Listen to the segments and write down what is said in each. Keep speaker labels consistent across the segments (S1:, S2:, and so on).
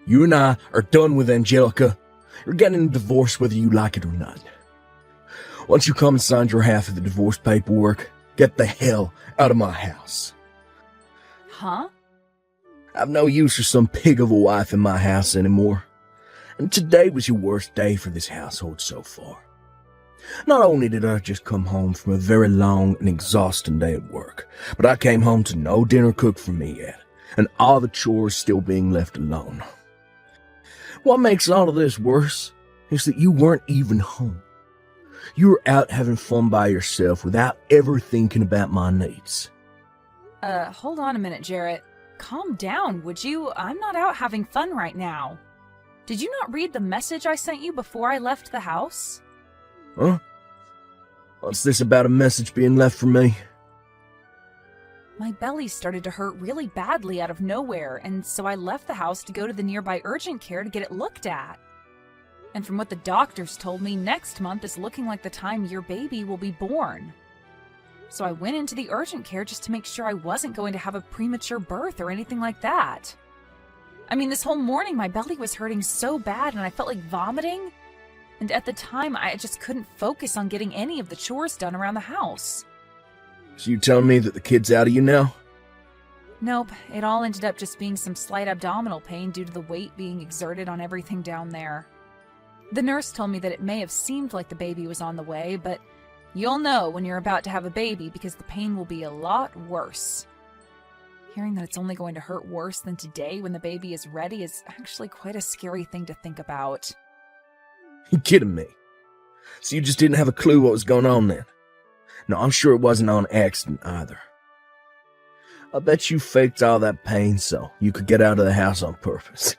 S1: You and I are done with Angelica. You're getting a divorce whether you like it or not. Once you come and sign your half of the divorce paperwork, get the hell out of my house.
S2: Huh?
S1: I've no use for some pig of a wife in my house anymore. And today was your worst day for this household so far. Not only did I just come home from a very long and exhausting day at work, but I came home to no dinner cooked for me yet, and all the chores still being left alone. What makes all of this worse is that you weren't even home. You were out having fun by yourself without ever thinking about my needs.
S2: Hold on a minute, Jarrett. Calm down, would you? I'm not out having fun right now. Did you not read the message I sent you before I left the house?
S1: Huh? What's this about a message being left for me?
S2: My belly started to hurt really badly out of nowhere, and so I left the house to go to the nearby urgent care to get it looked at. And from what the doctors told me, next month is looking like the time your baby will be born. So I went into the urgent care just to make sure I wasn't going to have a premature birth or anything like that. I mean, this whole morning my belly was hurting so bad and I felt like vomiting. And at the time, I just couldn't focus on getting any of the chores done around the house.
S1: So you telling me that the kid's out of you now?
S2: Nope, it all ended up just being some slight abdominal pain due to the weight being exerted on everything down there. The nurse told me that it may have seemed like the baby was on the way, but you'll know when you're about to have a baby because the pain will be a lot worse. Hearing that it's only going to hurt worse than today when the baby is ready is actually quite a scary thing to think about.
S1: You kidding me? So you just didn't have a clue what was going on then? No, I'm sure it wasn't on accident either. I bet you faked all that pain so you could get out of the house on purpose.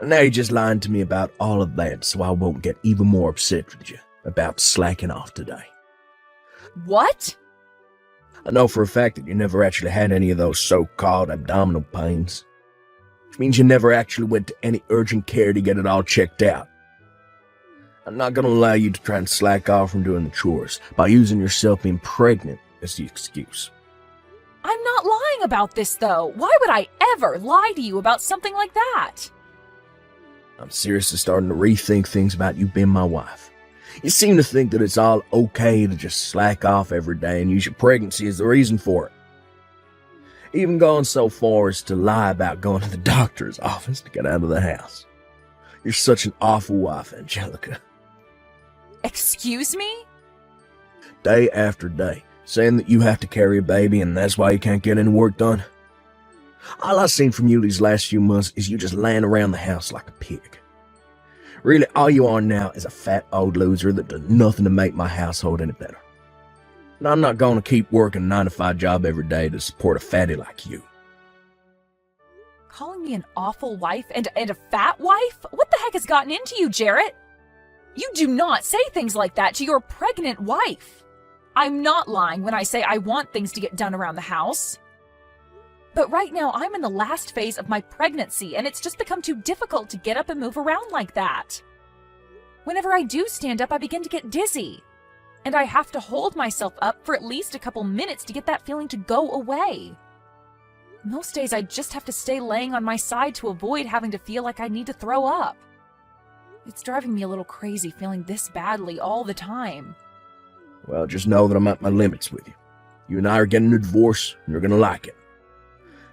S1: Now you're just lying to me about all of that so I won't get even more upset with you about slacking off today.
S2: What?
S1: I know for a fact that you never actually had any of those so-called abdominal pains. Which means you never actually went to any urgent care to get it all checked out. I'm not going to allow you to try and slack off from doing the chores by using yourself being pregnant as the excuse.
S2: I'm not lying about this, though. Why would I ever lie to you about something like that?
S1: I'm seriously starting to rethink things about you being my wife. You seem to think that it's all okay to just slack off every day and use your pregnancy as the reason for it. Even going so far as to lie about going to the doctor's office to get out of the house. You're such an awful wife, Angelica.
S2: Excuse me?
S1: Day after day, saying that you have to carry a baby and that's why you can't get any work done. All I've seen from you these last few months is you just laying around the house like a pig. Really, all you are now is a fat old loser that does nothing to make my household any better. And I'm not going to keep working a 9-to-5 job every day to support a fatty like you.
S2: Calling me an awful wife and a fat wife? What the heck has gotten into you, Jarrett? You do not say things like that to your pregnant wife. I'm not lying when I say I want things to get done around the house. But right now, I'm in the last phase of my pregnancy, and it's just become too difficult to get up and move around like that. Whenever I do stand up, I begin to get dizzy. And I have to hold myself up for at least a couple minutes to get that feeling to go away. Most days, I just have to stay laying on my side to avoid having to feel like I need to throw up. It's driving me a little crazy feeling this badly all the time.
S1: Well, just know that I'm at my limits with you. You and I are getting a divorce, and you're going to like it.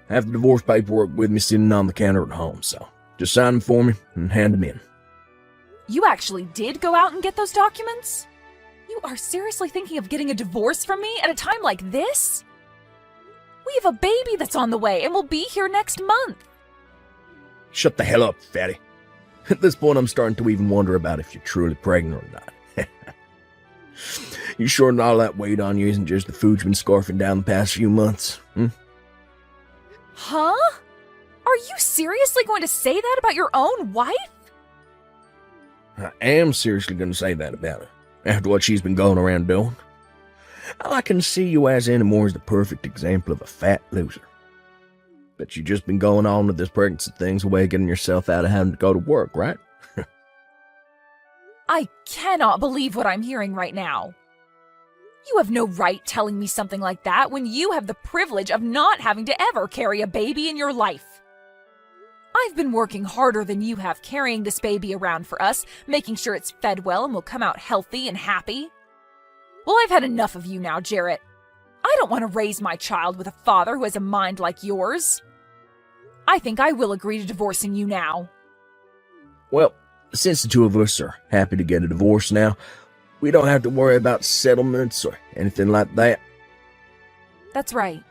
S1: I have the divorce paperwork with me sitting on the counter at home, so just sign them for me and hand them in.
S2: You actually did go out and get those documents? You are seriously thinking of getting a divorce from me at a time like this? We have a baby that's on the way and will be here next month.
S1: Shut the hell up, fatty. At this point, I'm starting to even wonder about if you're truly pregnant or not. You sure that all that weight on you isn't just the food you've been scarfing down the past few months?
S2: Huh? Are you seriously going to say that about your own wife?
S1: I am seriously going to say that about her, after what she's been going around doing. All I can see you as anymore is the perfect example of a fat loser. But you just been going on with this pregnancy thing's way of getting yourself out of having to go to work, right?
S2: I cannot believe what I'm hearing right now. You have no right telling me something like that when you have the privilege of not having to ever carry a baby in your life. I've been working harder than you have carrying this baby around for us, making sure it's fed well and will come out healthy and happy. Well, I've had enough of you now, Jarrett. I don't want to raise my child with a father who has a mind like yours. I think I will agree to divorcing you now.
S1: Well, since the two of us are happy to get a divorce now, we don't have to worry about settlements or anything like that.
S2: That's right.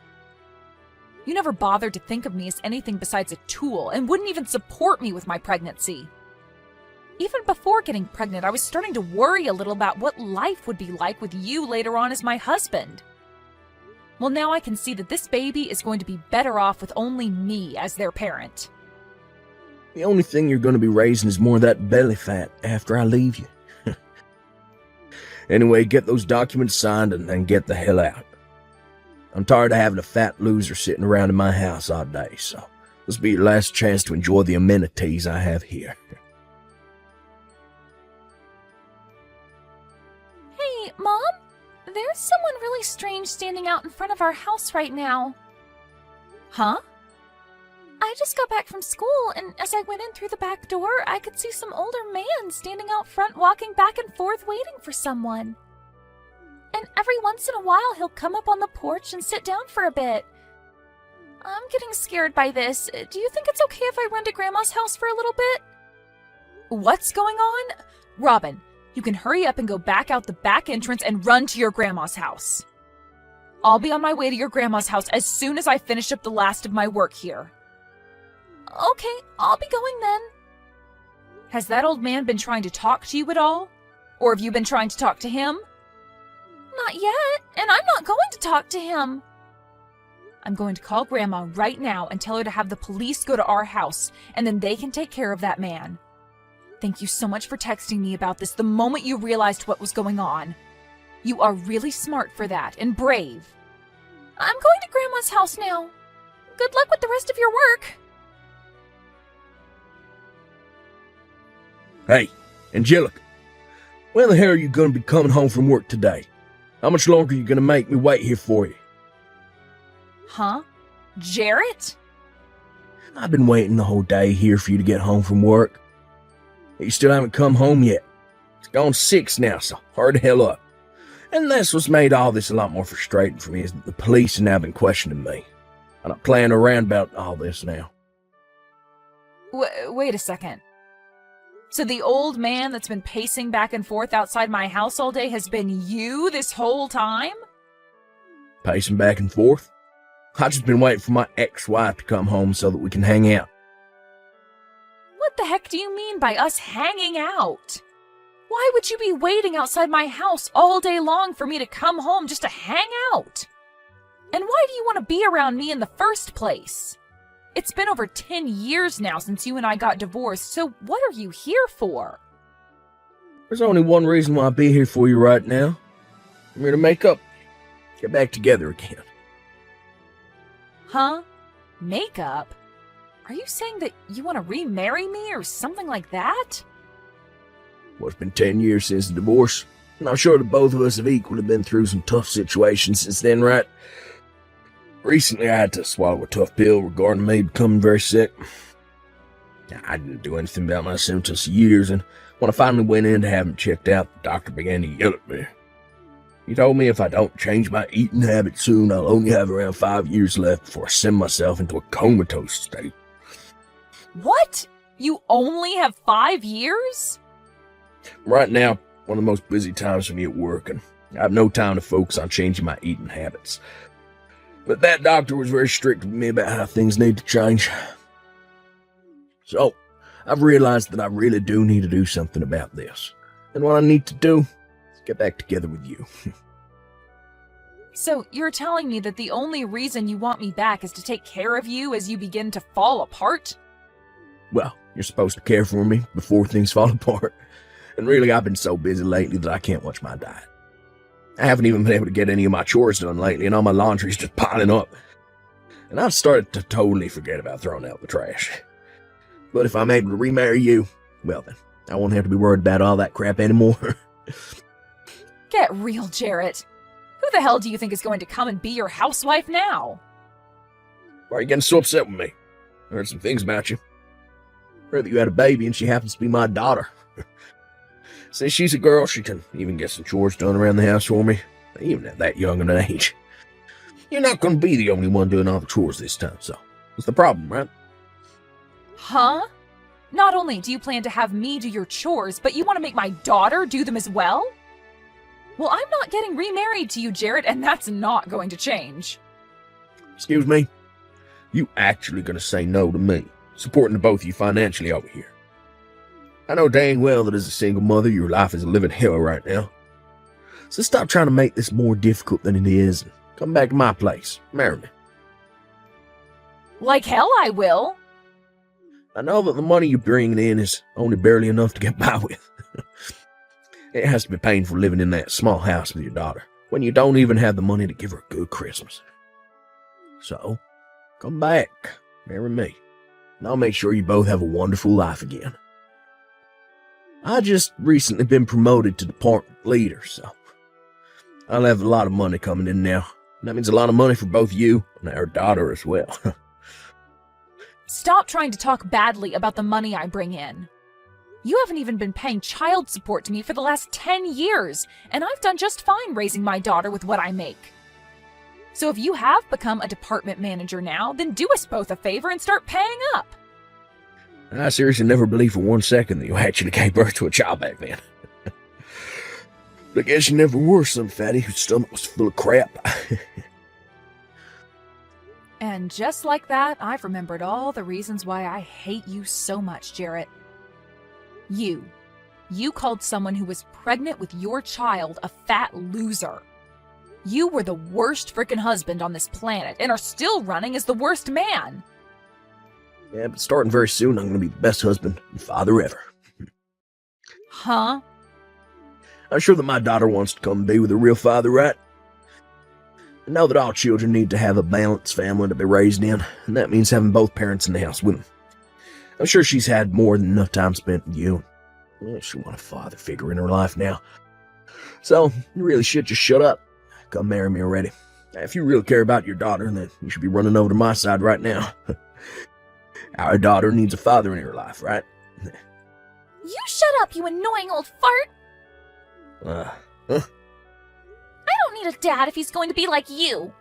S2: You never bothered to think of me as anything besides a tool and wouldn't even support me with my pregnancy. Even before getting pregnant, I was starting to worry a little about what life would be like with you later on as my husband. Well, now I can see that this baby is going to be better off with only me as their parent.
S1: The only thing you're going to be raising is more of that belly fat after I leave you. Anyway, get those documents signed and then get the hell out. I'm tired of having a fat loser sitting around in my house all day, so this will be your last chance to enjoy the amenities I have here.
S2: Hey, Mom? There's someone really strange standing out in front of our house right now. Huh? I just got back from school, and as I went in through the back door, I could see some older man standing out front walking back and forth waiting for someone. And every once in a while, he'll come up on the porch and sit down for a bit. I'm getting scared by this. Do you think it's okay if I run to Grandma's house for a little bit? What's going on? Robin, you can hurry up and go back out the back entrance and run to your Grandma's house. I'll be on my way to your Grandma's house as soon as I finish up the last of my work here. Okay, I'll be going then. Has that old man been trying to talk to you at all? Or have you been trying to talk to him? Not yet, and I'm not going to talk to him. I'm going to call Grandma right now and tell her to have the police go to our house, and then they can take care of that man. Thank you so much for texting me about this the moment you realized what was going on. You are really smart for that, and brave. I'm going to Grandma's house now. Good luck with the rest of your work.
S1: Hey, Angelica, when the hell are you going to be coming home from work today? How much longer are you going to make me wait here for you?
S2: Huh? Jarrett?
S1: I've been waiting the whole day here for you to get home from work. You still haven't come home yet. It's gone 6 now, so hurry the hell up. And that's what's made all this a lot more frustrating for me, is that the police have now been questioning me. I'm not playing around about all this now.
S2: Wait a second. So the old man that's been pacing back and forth outside my house all day has been you this whole time?
S1: Pacing back and forth? I've just been waiting for my ex-wife to come home so that we can hang out.
S2: What the heck do you mean by us hanging out? Why would you be waiting outside my house all day long for me to come home just to hang out? And why do you want to be around me in the first place? It's been over 10 years now since you and I got divorced, so what are you here for?
S1: There's only one reason why I'll be here for you right now. I'm here to make up. Get back together again.
S2: Huh? Makeup? Are you saying that you want to remarry me or something like that?
S1: Well, it's been 10 years since the divorce, and I'm sure that both of us have equally been through some tough situations since then, right? Recently, I had to swallow a tough pill regarding me becoming very sick. I didn't do anything about my symptoms for years, and when I finally went in to have them checked out, the doctor began to yell at me. He told me if I don't change my eating habits soon, I'll only have around 5 years left before I send myself into a comatose state.
S2: What? You only have 5 years?
S1: Right now, one of the most busy times for me at work, and I have no time to focus on changing my eating habits. But that doctor was very strict with me about how things need to change. So, I've realized that I really do need to do something about this. And what I need to do is get back together with you.
S2: So, you're telling me that the only reason you want me back is to take care of you as you begin to fall apart?
S1: Well, you're supposed to care for me before things fall apart. And really, I've been so busy lately that I can't watch my diet. I haven't even been able to get any of my chores done lately, and all my laundry's just piling up. And I've started to totally forget about throwing out the trash. But if I'm able to remarry you, well then, I won't have to be worried about all that crap anymore.
S2: Get real, Jarrett. Who the hell do you think is going to come and be your housewife now?
S1: Why are you getting so upset with me? I heard some things about you. Or that you had a baby and she happens to be my daughter. Since she's a girl, she can even get some chores done around the house for me, even at that young an age. You're not going to be the only one doing all the chores this time, so what's the problem, right?
S2: Huh? Not only do you plan to have me do your chores, but you want to make my daughter do them as well? Well, I'm not getting remarried to you, Jarrett, and that's not going to change.
S1: Excuse me? You actually going to say no to me, supporting the both of you financially over here? I know dang well that as a single mother, your life is a living hell right now. So stop trying to make this more difficult than it is and come back to my place. Marry me.
S2: Like hell I will.
S1: I know that the money you're bringing in is only barely enough to get by with. It has to be painful living in that small house with your daughter when you don't even have the money to give her a good Christmas. So, come back, marry me, and I'll make sure you both have a wonderful life again. I just recently been promoted to department leader, so I'll have a lot of money coming in now. And that means a lot of money for both you and our daughter as well.
S2: Stop trying to talk badly about the money I bring in. You haven't even been paying child support to me for the last 10 years, and I've done just fine raising my daughter with what I make. So if you have become a department manager now, then do us both a favor and start paying up.
S1: I seriously never believed for 1 second that you actually gave birth to a child back then. But I guess you never were some fatty whose stomach was full of crap.
S2: And just like that, I've remembered all the reasons why I hate you so much, Jarrett. You called someone who was pregnant with your child a fat loser. You were the worst frickin' husband on this planet and are still running as the worst man.
S1: Yeah, but starting very soon, I'm going to be the best husband and father ever.
S2: Huh?
S1: I'm sure that my daughter wants to come and be with her real father, right? I know that all children need to have a balanced family to be raised in, and that means having both parents in the house with them. I'm sure she's had more than enough time spent with you. Yeah, she wants a father figure in her life now. So, you really should just shut up. Come marry me already. If you really care about your daughter, then you should be running over to my side right now. Our daughter needs a father in her life, right?
S2: You shut up, you annoying old fart! I don't need a dad if he's going to be like you.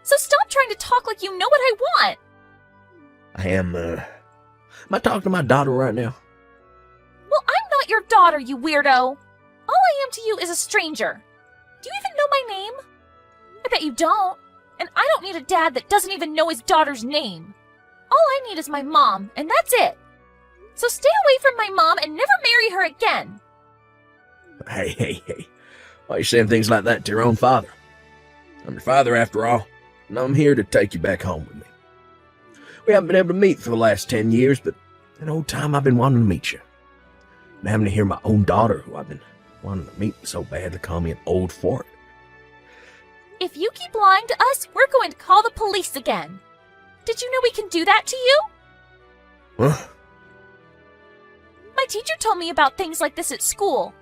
S2: So stop trying to talk like you know what I want.
S1: Am I talking to my daughter right now?
S2: Well, I'm not your daughter, you weirdo. All I am to you is a stranger. Do you even know my name? I bet you don't. And I don't need a dad that doesn't even know his daughter's name. All I need is my mom, and that's it. So stay away from my mom and never marry her again.
S1: Hey. Why are you saying things like that to your own father? I'm your father after all, and I'm here to take you back home with me. We haven't been able to meet for the last 10 years, but that whole time I've been wanting to meet you. And having to hear my own daughter, who I've been wanting to meet so bad, to call me an old fart.
S2: If you keep lying to us, we're going to call the police again. Did you know we can do that to you?
S1: Huh?
S2: My teacher told me about things like this at school.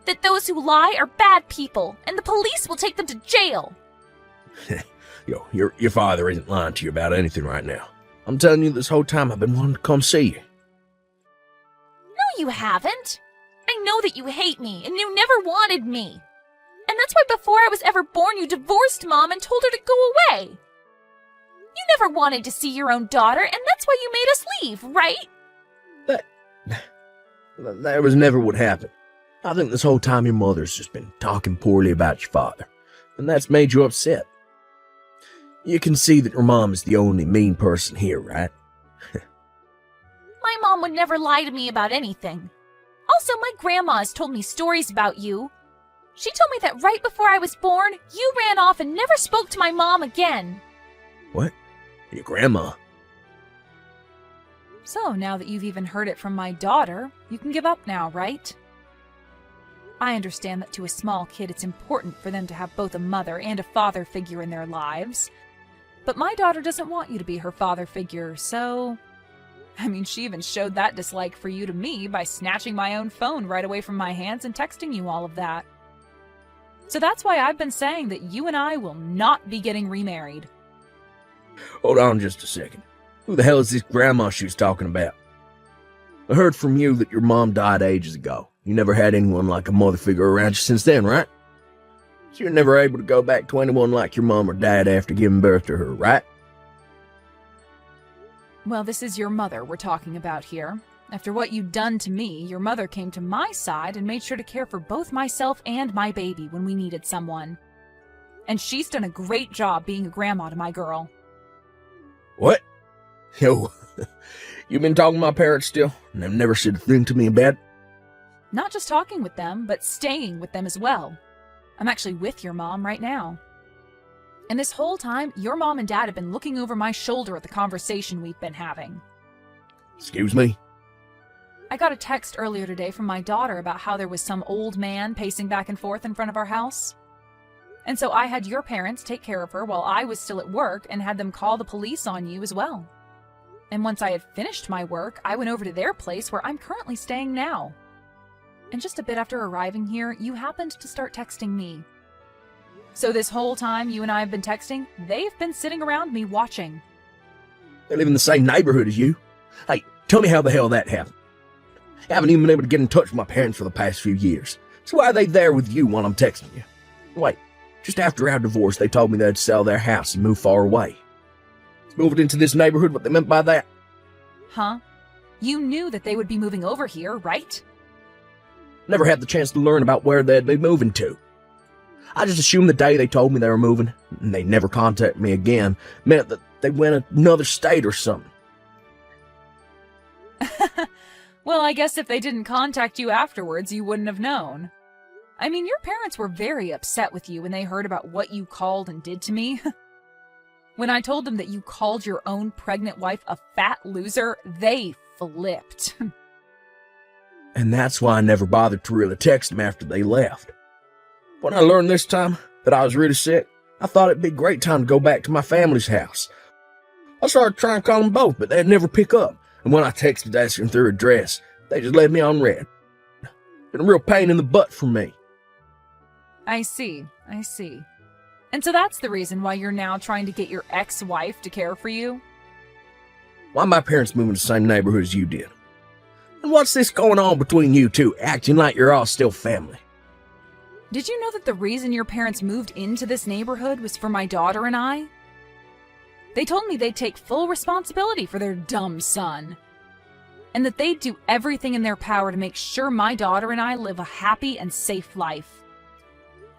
S2: That those who lie are bad people, and the police will take them to jail.
S1: Your father isn't lying to you about anything right now. I'm telling you, this whole time I've been wanting to come see you.
S2: No, you haven't. I know that you hate me, and you never wanted me. And that's why before I was ever born, you divorced Mom and told her to go away. You never wanted to see your own daughter, and that's why you made us leave, right?
S1: That was never what happened. I think this whole time your mother's just been talking poorly about your father, and that's made you upset. You can see that your mom is the only mean person here, right?
S2: My mom would never lie to me about anything. Also, my grandma has told me stories about you. She told me that right before I was born, you ran off and never spoke to my mom again.
S1: What? Your grandma?
S2: So, now that you've even heard it from my daughter, you can give up now, right? I understand that to a small kid it's important for them to have both a mother and a father figure in their lives. But my daughter doesn't want you to be her father figure, so... I mean, she even showed that dislike for you to me by snatching my own phone right away from my hands and texting you all of that. So that's why I've been saying that you and I will not be getting remarried.
S1: Hold on just a second. Who the hell is this grandma she was talking about? I heard from you that your mom died ages ago. You never had anyone like a mother figure around you since then, right? So you're never able to go back to anyone like your mom or dad after giving birth to her, right?
S2: Well, this is your mother we're talking about here. After what you'd done to me, your mother came to my side and made sure to care for both myself and my baby when we needed someone. And she's done a great job being a grandma to my girl.
S1: What? Yo, you been talking to my parents still? And they've never said a thing to me about it?
S2: Not just talking with them, but staying with them as well. I'm actually with your mom right now. And this whole time, your mom and dad have been looking over my shoulder at the conversation we've been having.
S1: Excuse me?
S2: I got a text earlier today from my daughter about how there was some old man pacing back and forth in front of our house. And so I had your parents take care of her while I was still at work and had them call the police on you as well. And once I had finished my work, I went over to their place where I'm currently staying now. And just a bit after arriving here, you happened to start texting me. So this whole time you and I have been texting, they've been sitting around me watching.
S1: They live in the same neighborhood as you. Hey, tell me how the hell that happened. I haven't even been able to get in touch with my parents for the past few years. So why are they there with you while I'm texting you? Wait, just after our divorce, they told me they'd sell their house and move far away. Is moving into this neighborhood what they meant by that?
S2: Huh? You knew that they would be moving over here, right?
S1: Never had the chance to learn about where they'd be moving to. I just assumed the day they told me they were moving, and they never contacted me again, meant that they went another state or something.
S2: Well, I guess if they didn't contact you afterwards, you wouldn't have known. I mean, your parents were very upset with you when they heard about what you called and did to me. When I told them that you called your own pregnant wife a fat loser, they flipped.
S1: And that's why I never bothered to really text them after they left. When I learned this time that I was really sick, I thought it'd be a great time to go back to my family's house. I started trying to call them both, but they'd never pick up. And when I texted asking their address, they just left me on red. Been a real pain in the butt for me.
S2: I see. And so that's the reason why you're now trying to get your ex-wife to care for you?
S1: Why my parents moving to the same neighborhood as you did? And what's this going on between you two, acting like you're all still family?
S2: Did you know that the reason your parents moved into this neighborhood was for my daughter and I? They told me they'd take full responsibility for their dumb son. And that they'd do everything in their power to make sure my daughter and I live a happy and safe life.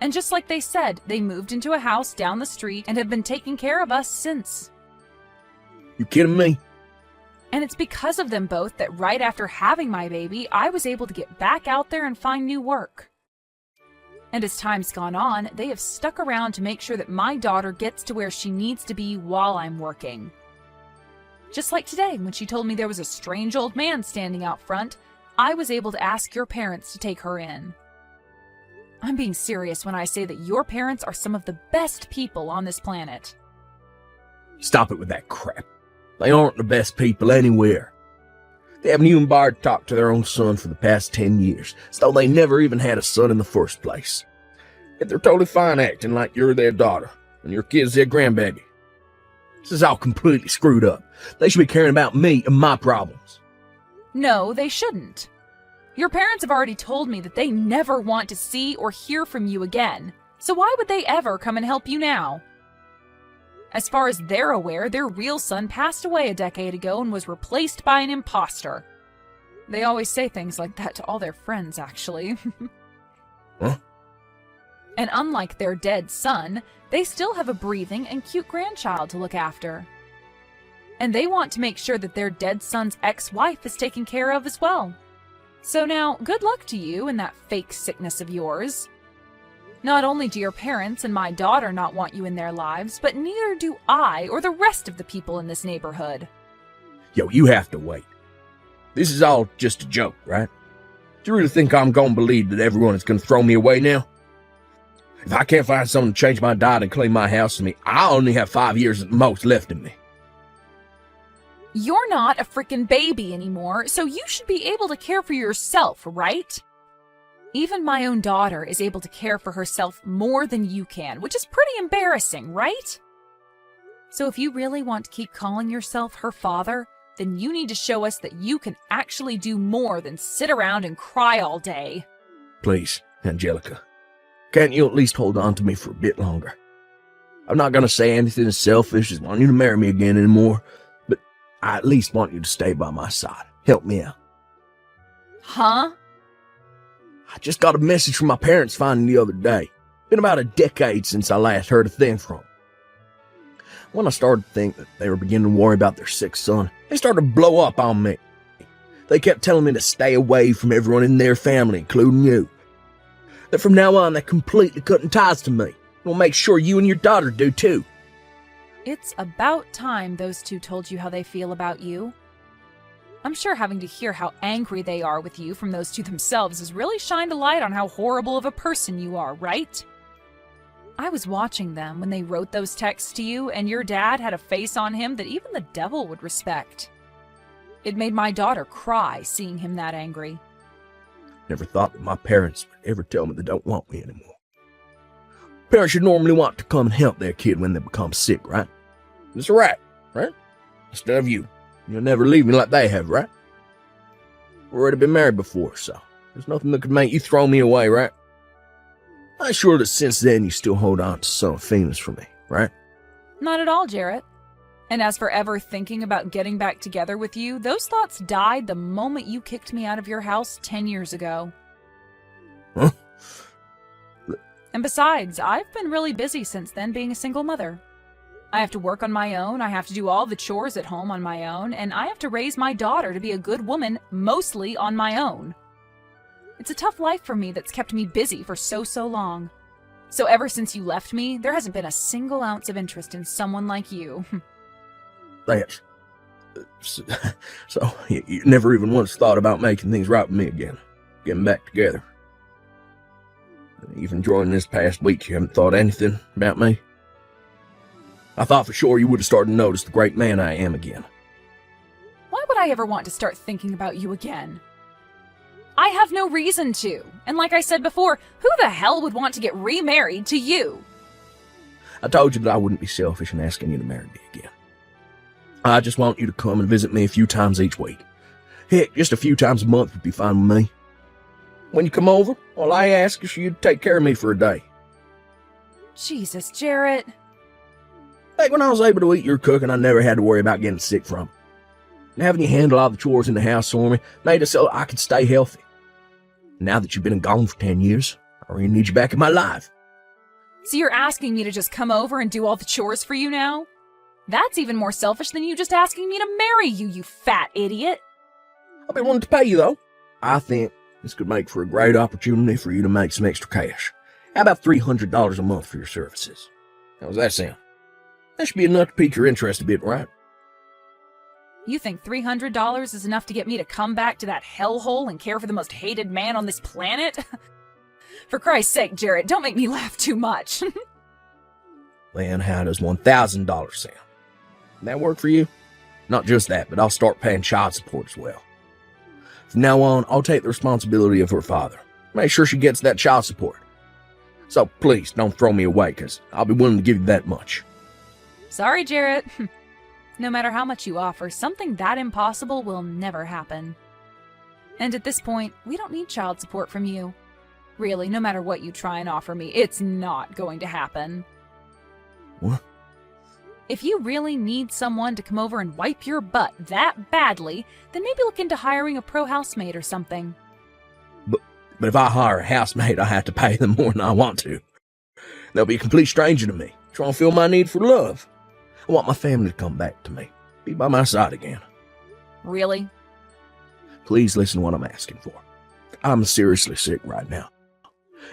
S2: And just like they said, they moved into a house down the street and have been taking care of us since.
S1: You kidding me?
S2: And it's because of them both that right after having my baby, I was able to get back out there and find new work. And as time's gone on, they have stuck around to make sure that my daughter gets to where she needs to be while I'm working. Just like today, when she told me there was a strange old man standing out front, I was able to ask your parents to take her in. I'm being serious when I say that your parents are some of the best people on this planet.
S1: Stop it with that crap. They aren't the best people anywhere. They haven't even bothered to talk to their own son for the past 10 years, as though they never even had a son in the first place. Yet they're totally fine acting like you're their daughter, and your kid's their grandbaby. This is all completely screwed up. They should be caring about me and my problems.
S2: No, they shouldn't. Your parents have already told me that they never want to see or hear from you again, so why would they ever come and help you now? As far as they're aware, their real son passed away a decade ago and was replaced by an imposter. They always say things like that to all their friends, actually.
S1: Huh?
S2: And unlike their dead son, they still have a breathing and cute grandchild to look after. And they want to make sure that their dead son's ex-wife is taken care of as well. So now, good luck to you and that fake sickness of yours. Not only do your parents and my daughter not want you in their lives, but neither do I or the rest of the people in this neighborhood.
S1: Yo, you have to wait. This is all just a joke, right? Do you really think I'm gonna believe that everyone is gonna throw me away now? If I can't find someone to change my diet and clean my house for me, I only have 5 years at the most left in me.
S2: You're not a freaking baby anymore, so you should be able to care for yourself, right? Even my own daughter is able to care for herself more than you can, which is pretty embarrassing, right? So if you really want to keep calling yourself her father, then you need to show us that you can actually do more than sit around and cry all day.
S1: Please, Angelica, can't you at least hold on to me for a bit longer? I'm not going to say anything as selfish as wanting you to marry me again anymore, but I at least want you to stay by my side. Help me out.
S2: Huh?
S1: I just got a message from my parents finding the other day. Been about a decade since I last heard a thing from them. When I started to think that they were beginning to worry about their sick son, they started to blow up on me. They kept telling me to stay away from everyone in their family, including you. That from now on, they're completely cutting ties to me. We'll make sure you and your daughter do too.
S2: It's about time those two told you how they feel about you. I'm sure having to hear how angry they are with you from those two themselves has really shined a light on how horrible of a person you are, right? I was watching them when they wrote those texts to you, and your dad had a face on him that even the devil would respect. It made my daughter cry seeing him that angry.
S1: Never thought that my parents would ever tell me they don't want me anymore. Parents should normally want to come and help their kid when they become sick, right? It's right? Instead of you. You'll never leave me like they have, right? We've already been married before, so there's nothing that could make you throw me away, right? I'm sure that since then you still hold on to some feelings for me, right?
S2: Not at all, Jarrett. And as for ever thinking about getting back together with you, those thoughts died the moment you kicked me out of your house 10 years ago.
S1: Huh?
S2: And besides, I've been really busy since then being a single mother. I have to work on my own, I have to do all the chores at home on my own, and I have to raise my daughter to be a good woman, mostly on my own. It's a tough life for me that's kept me busy for so long. So ever since you left me, there hasn't been a single ounce of interest in someone like you.
S1: That's... So, you never even once thought about making things right with me again. Getting back together. Even during this past week, you haven't thought anything about me? I thought for sure you would have started to notice the great man I am again.
S2: Why would I ever want to start thinking about you again? I have no reason to. And like I said before, who the hell would want to get remarried to you?
S1: I told you that I wouldn't be selfish in asking you to marry me again. I just want you to come and visit me a few times each week. Heck, just a few times a month would be fine with me. When you come over, all I ask is for you to take care of me for a day.
S2: Jesus, Jarrett.
S1: Back when I was able to eat your cooking, I never had to worry about getting sick from it. And having you handle all the chores in the house for me made it so I could stay healthy. Now that you've been gone for 10 years, I really need you back in my life.
S2: So you're asking me to just come over and do all the chores for you now? That's even more selfish than you just asking me to marry you, you fat idiot.
S1: I've been wanting to pay you, though. I think this could make for a great opportunity for you to make some extra cash. How about $300 a month for your services? How's that sound? That should be enough to pique your interest a bit, right?
S2: You think $300 is enough to get me to come back to that hellhole and care for the most hated man on this planet? For Christ's sake, Jarrett, don't make me laugh too much.
S1: Then how does $1,000 sound? Can that work for you? Not just that, but I'll start paying child support as well. From now on, I'll take the responsibility of her father. Make sure she gets that child support. So please, don't throw me away, because I'll be willing to give you that much.
S2: Sorry, Jarrett. No matter how much you offer, something that impossible will never happen. And at this point, we don't need child support from you. Really, no matter what you try and offer me, it's not going to happen.
S1: What?
S2: If you really need someone to come over and wipe your butt that badly, then maybe look into hiring a pro housemaid or something.
S1: But if I hire a housemaid, I have to pay them more than I want to. They'll be a complete stranger to me, trying to feel my need for love. I want my family to come back to me, be by my side again.
S2: Really?
S1: Please listen to what I'm asking for. I'm seriously sick right now.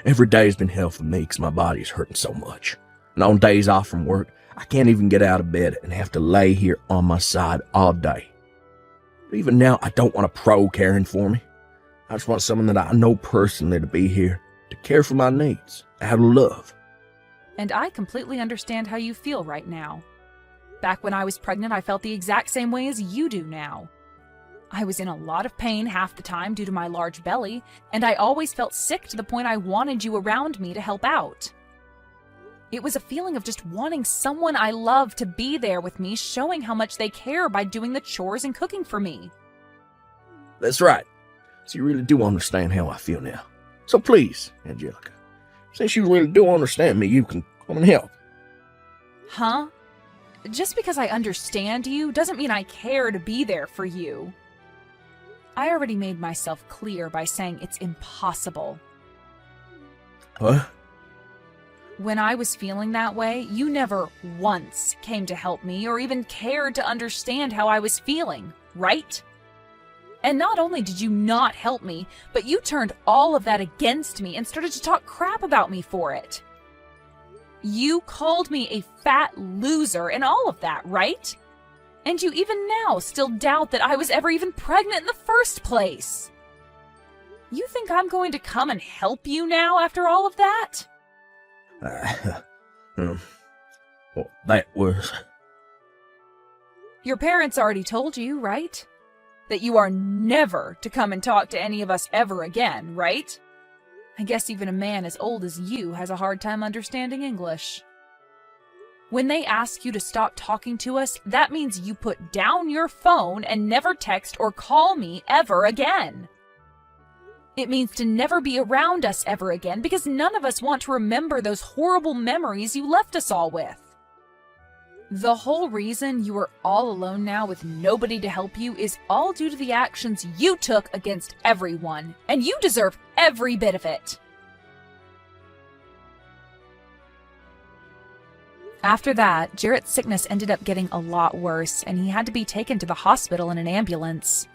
S1: Every day has been hell for me because my body is hurting so much. And on days off from work, I can't even get out of bed and have to lay here on my side all day. But even now, I don't want a pro caring for me. I just want someone that I know personally to be here to care for my needs, out of love.
S2: And I completely understand how you feel right now. Back when I was pregnant, I felt the exact same way as you do now. I was in a lot of pain half the time due to my large belly, and I always felt sick to the point I wanted you around me to help out. It was a feeling of just wanting someone I love to be there with me, showing how much they care by doing the chores and cooking for me.
S1: That's right. So you really do understand how I feel now. So please, Angelica, since you really do understand me, you can come and help.
S2: Huh? Just because I understand you doesn't mean I care to be there for you. I already made myself clear by saying it's impossible.
S1: What?
S2: When I was feeling that way, you never once came to help me or even cared to understand how I was feeling, right? And not only did you not help me, but you turned all of that against me and started to talk crap about me for it. You called me a fat loser and all of that, right? And you even now still doubt that I was ever even pregnant in the first place. You think I'm going to come and help you now after all of that?
S1: Well, that was...
S2: Your parents already told you, right? That you are never to come and talk to any of us ever again, right? I guess even a man as old as you has a hard time understanding English. When they ask you to stop talking to us, that means you put down your phone and never text or call me ever again. It means to never be around us ever again because none of us want to remember those horrible memories you left us all with. The whole reason you are all alone now with nobody to help you is all due to the actions you took against everyone, and you deserve every bit of it. After that, Jarrett's sickness ended up getting a lot worse, and he had to be taken to the hospital in an ambulance.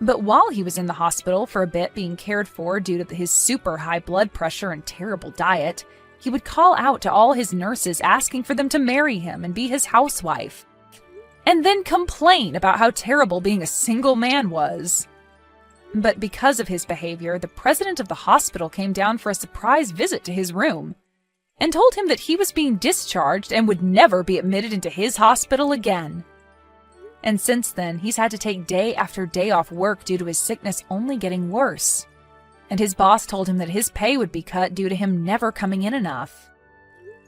S2: But while he was in the hospital for a bit being cared for due to his super high blood pressure and terrible diet, he would call out to all his nurses asking for them to marry him and be his housewife, and then complain about how terrible being a single man was. But because of his behavior, the president of the hospital came down for a surprise visit to his room and told him that he was being discharged and would never be admitted into his hospital again. And since then, he's had to take day after day off work due to his sickness only getting worse. And his boss told him that his pay would be cut due to him never coming in enough.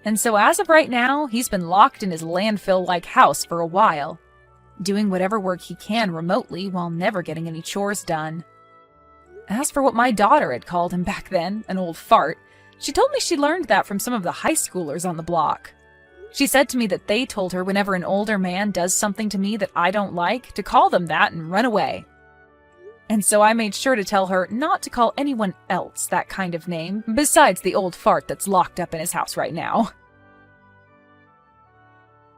S2: And so as of right now, he's been locked in his landfill-like house for a while, doing whatever work he can remotely while never getting any chores done. As for what my daughter had called him back then, an old fart, she told me she learned that from some of the high schoolers on the block. She said to me that they told her whenever an older man does something to me that I don't like, to call them that and run away. And so I made sure to tell her not to call anyone else that kind of name, besides the old fart that's locked up in his house right now.